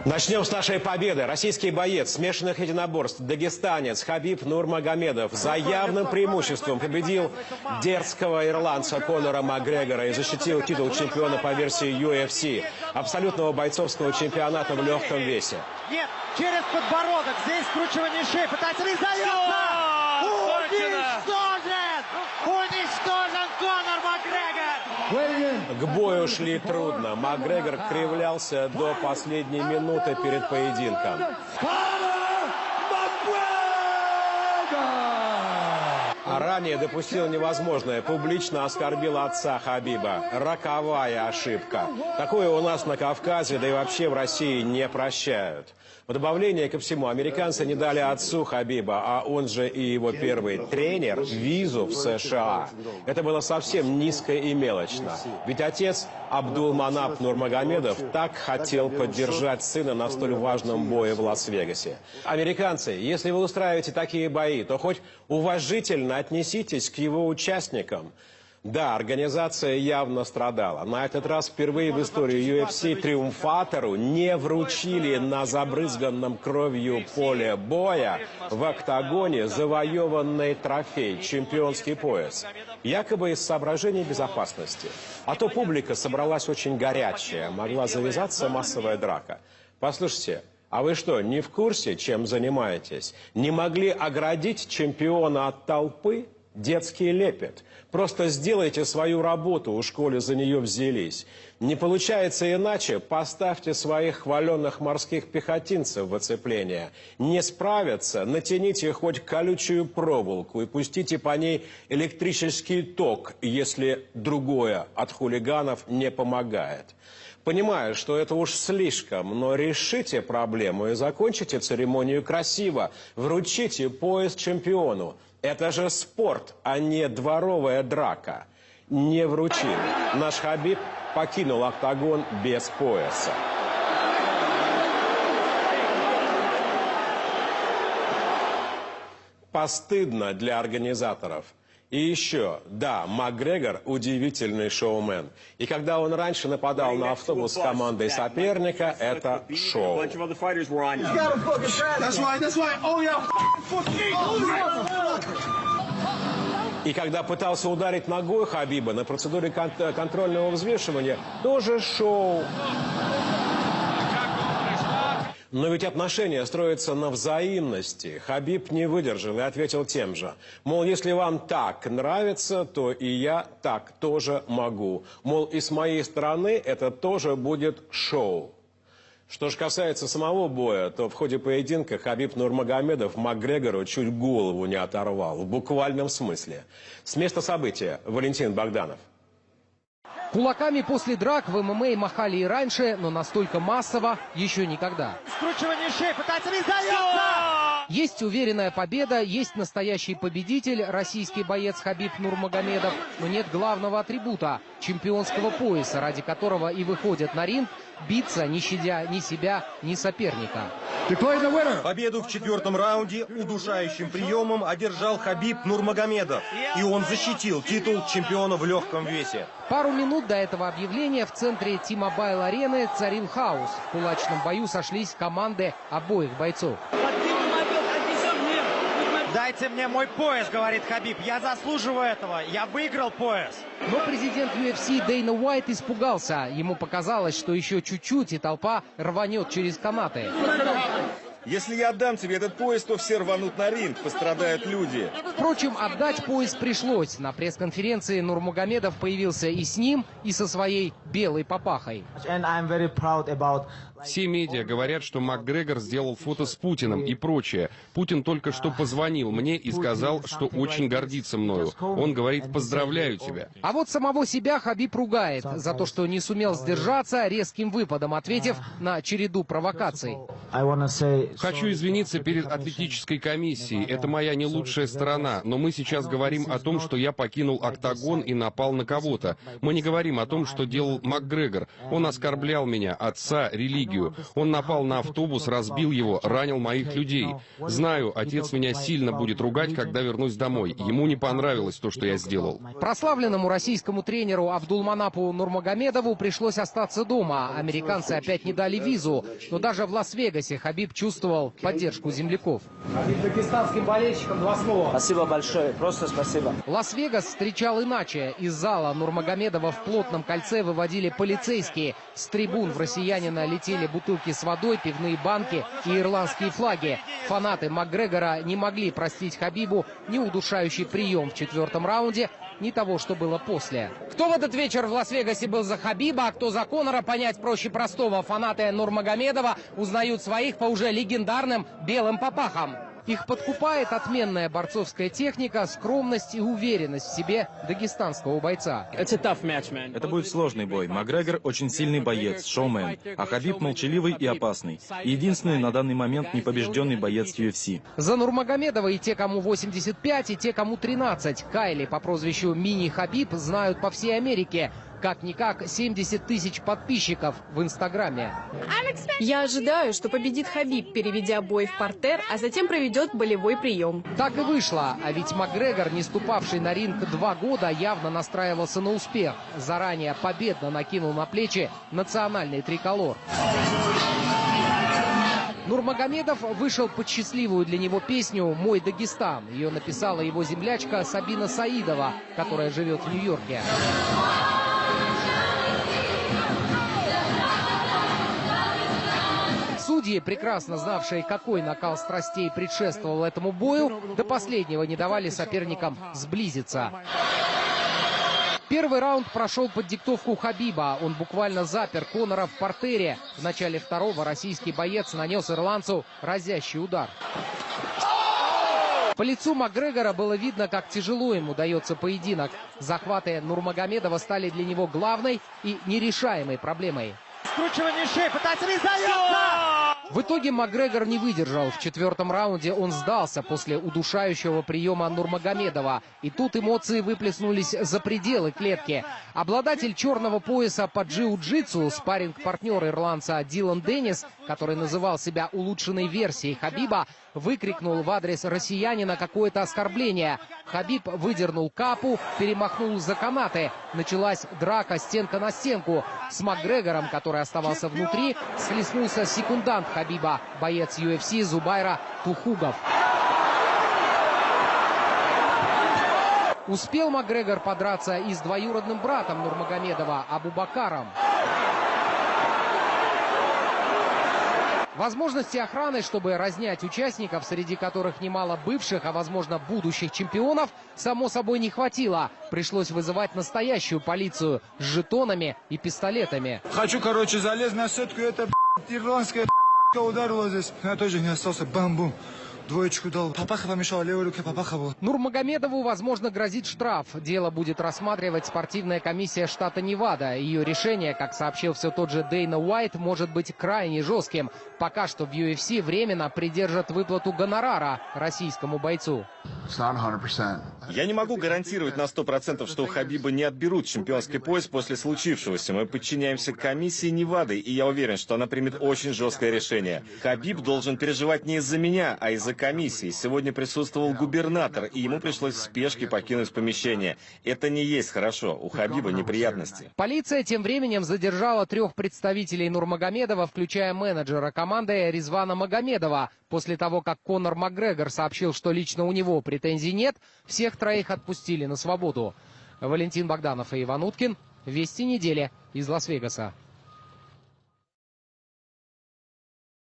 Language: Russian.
Начнем с нашей победы. Российский боец смешанных единоборств, дагестанец Хабиб Нурмагомедов за явным преимуществом победил дерзкого ирландца Конора Макгрегора и защитил титул чемпиона по версии UFC, абсолютного бойцовского чемпионата в легком весе. Нет, через подбородок, здесь скручивание шеи, пытается резаться! Уничтожен Конор Макгрегор! К бою шли трудно. Макгрегор кривлялся до последней минуты перед поединком. А ранее допустил невозможное. Публично оскорбил отца Хабиба. Роковая ошибка. Такое у нас на Кавказе, да и вообще в России не прощают. В добавление ко всему, американцы не дали отцу Хабиба, а он же и его первый тренер, визу в США. Это было совсем низко и мелочно. Ведь отец Абдулманап Нурмагомедов так хотел поддержать сына на столь важном бое в Лас-Вегасе. Американцы, если вы устраиваете такие бои, то хоть уважительно отнеситесь к его участникам. Да, организация явно страдала. На этот раз впервые в истории UFC триумфатору не вручили на забрызганном кровью поле боя в октагоне завоеванный трофей, чемпионский пояс. Якобы из соображений безопасности. А то публика собралась очень горячая, могла завязаться массовая драка. Послушайте, а вы что, не в курсе, чем занимаетесь? Не могли оградить чемпиона от толпы? Детский лепет. Просто сделайте свою работу, у школы за нее взялись. Не получается иначе, поставьте своих хваленных морских пехотинцев в оцепление. Не справятся, натяните хоть колючую проволоку и пустите по ней электрический ток, если другое от хулиганов не помогает. Понимаю, что это уж слишком, но решите проблему и закончите церемонию красиво. Вручите пояс чемпиону. Это же спорт, а не дворовая драка. Не вручили. Наш Хабиб покинул октагон без пояса. Постыдно для организаторов. И еще, да, Макгрегор удивительный шоумен. И когда он раньше нападал на автобус с командой соперника, это шоу. И когда пытался ударить ногой Хабиба на процедуре контрольного взвешивания, тоже шоу. Но ведь отношения строятся на взаимности. Хабиб не выдержал и ответил тем же. Мол, если вам так нравится, то и я так тоже могу. Мол, и с моей стороны это тоже будет шоу. Что же касается самого боя, то в ходе поединка Хабиб Нурмагомедов Макгрегору чуть голову не оторвал. В буквальном смысле. С места события Валентин Богданов. Кулаками после драк в ММА махали и раньше, но настолько массово еще никогда. Скручивание шеи, пытается резаться! Есть уверенная победа, есть настоящий победитель, российский боец Хабиб Нурмагомедов, но нет главного атрибута – чемпионского пояса, ради которого и выходят на ринг, биться, не щадя ни себя, ни соперника. Победу в четвертом раунде удушающим приемом одержал Хабиб Нурмагомедов. И он защитил титул чемпиона в легком весе. Пару минут до этого объявления в центре T-Mobile-арены царил хаос. В кулачном бою сошлись команды обоих бойцов. Дайте мне мой пояс, говорит Хабиб. Я заслуживаю этого. Я выиграл пояс. Но президент UFC Дейна Уайт испугался. Ему показалось, что еще чуть-чуть, и толпа рванет через канаты. Если я отдам тебе этот пояс, то все рванут на ринг, пострадают люди. Впрочем, отдать пояс пришлось. На пресс-конференции Нурмагомедов появился и с ним, и со своей белой папахой. Все медиа говорят, что Макгрегор сделал фото с Путиным и прочее. Путин только что позвонил мне и сказал, что очень гордится мною. Он говорит: поздравляю тебя. А вот самого себя Хабиб ругает за то, что не сумел сдержаться, резким выпадом ответив на череду провокаций. Хочу извиниться перед атлетической комиссией. Это моя не лучшая сторона. Но мы сейчас говорим о том, что я покинул октагон и напал на кого-то. Мы не говорим о том, что делал Макгрегор. Он оскорблял меня, отца, религию. Он напал на автобус, разбил его, ранил моих людей. Знаю, отец меня сильно будет ругать, когда вернусь домой. Ему не понравилось то, что я сделал. Прославленному российскому тренеру Абдулманапу Нурмагомедову пришлось остаться дома. Американцы опять не дали визу. Но даже в Лас-Вегасе Хабиб чувствовал поддержку земляков. Хабиб дагестанским болельщикам 2 слова. Спасибо большое, просто спасибо. Лас-Вегас встречал иначе. Из зала Нурмагомедова в плотном кольце выводили полицейские. С трибун в россиянина летели бутылки с водой, пивные банки и ирландские флаги. Фанаты Макгрегора не могли простить Хабибу ни удушающий прием в 4-м раунде, ни того, что было после. Кто в этот вечер в Лас-Вегасе был за Хабиба, а кто за Конора, понять проще простого. Фанаты Нурмагомедова узнают своих по уже легендарным белым папахам. Их подкупает отменная борцовская техника, скромность и уверенность в себе дагестанского бойца. Это будет сложный бой. Макгрегор очень сильный боец, шоумен, а Хабиб молчаливый и опасный. Единственный на данный момент непобежденный боец UFC. За Нурмагомедова и те, кому 85, и те, кому 13. Кайли по прозвищу Мини Хабиб знают по всей Америке. Как-никак 70 тысяч подписчиков в Инстаграме. Я ожидаю, что победит Хабиб, переведя бой в партер, а затем проведет болевой прием. Так и вышло. А ведь Макгрегор, не ступавший на ринг 2 года, явно настраивался на успех. Заранее победно накинул на плечи национальный триколор. Нурмагомедов вышел под счастливую для него песню «Мой Дагестан». Ее написала его землячка Сабина Саидова, которая живет в Нью-Йорке. Судьи, прекрасно знавшие, какой накал страстей предшествовал этому бою, до последнего не давали соперникам сблизиться. Первый раунд прошел под диктовку Хабиба. Он буквально запер Конора в партере. В начале второго российский боец нанес ирландцу разящий удар. По лицу Макгрегора было видно, как тяжело ему дается поединок. Захваты Нурмагомедова стали для него главной и нерешаемой проблемой. Скручивание шеи, пытается не сдается! В итоге Макгрегор не выдержал. В 4-м раунде он сдался после удушающего приема Нурмагомедова. И тут эмоции выплеснулись за пределы клетки. Обладатель черного пояса по джиу-джитсу, спарринг-партнер ирландца Дилан Деннис, который называл себя улучшенной версией Хабиба, выкрикнул в адрес россиянина какое-то оскорбление. Хабиб выдернул капу, перемахнул за канаты. Началась драка стенка на стенку. С Макгрегором, который оставался внутри, схлестнулся секундант Хабиба, боец UFC Зубайра Тухугов. Успел Макгрегор подраться и с двоюродным братом Нурмагомедова Абубакаром. Возможности охраны, чтобы разнять участников, среди которых немало бывших, а возможно будущих чемпионов, само собой не хватило. Пришлось вызывать настоящую полицию с жетонами и пистолетами. Хочу, залезть на сетку, это ирландская ударила здесь. Я тоже не остался, бам-бум. Двоечку дал. Папаха помешал, левой руке папаха был. Нурмагомедову, возможно, грозит штраф. Дело будет рассматривать спортивная комиссия штата Невада. Ее решение, как сообщил все тот же Дейна Уайт, может быть крайне жестким. Пока что в UFC временно придержат выплату гонорара российскому бойцу. Я не могу гарантировать на 100%, что у Хабиба не отберут чемпионский пояс после случившегося. Мы подчиняемся комиссии Невады, и я уверен, что она примет очень жесткое решение. Хабиб должен переживать не из-за меня, а из-за комиссии. Сегодня присутствовал губернатор, и ему пришлось в спешке покинуть помещение. Это не есть хорошо. У Хабиба неприятности. Полиция тем временем задержала 3 представителей Нурмагомедова, включая менеджера команды Ризвана Магомедова. После того, как Конор Макгрегор сообщил, что лично у него претензий нет, всех 3 отпустили на свободу. Валентин Богданов и Иван Уткин. Вести недели из Лас-Вегаса.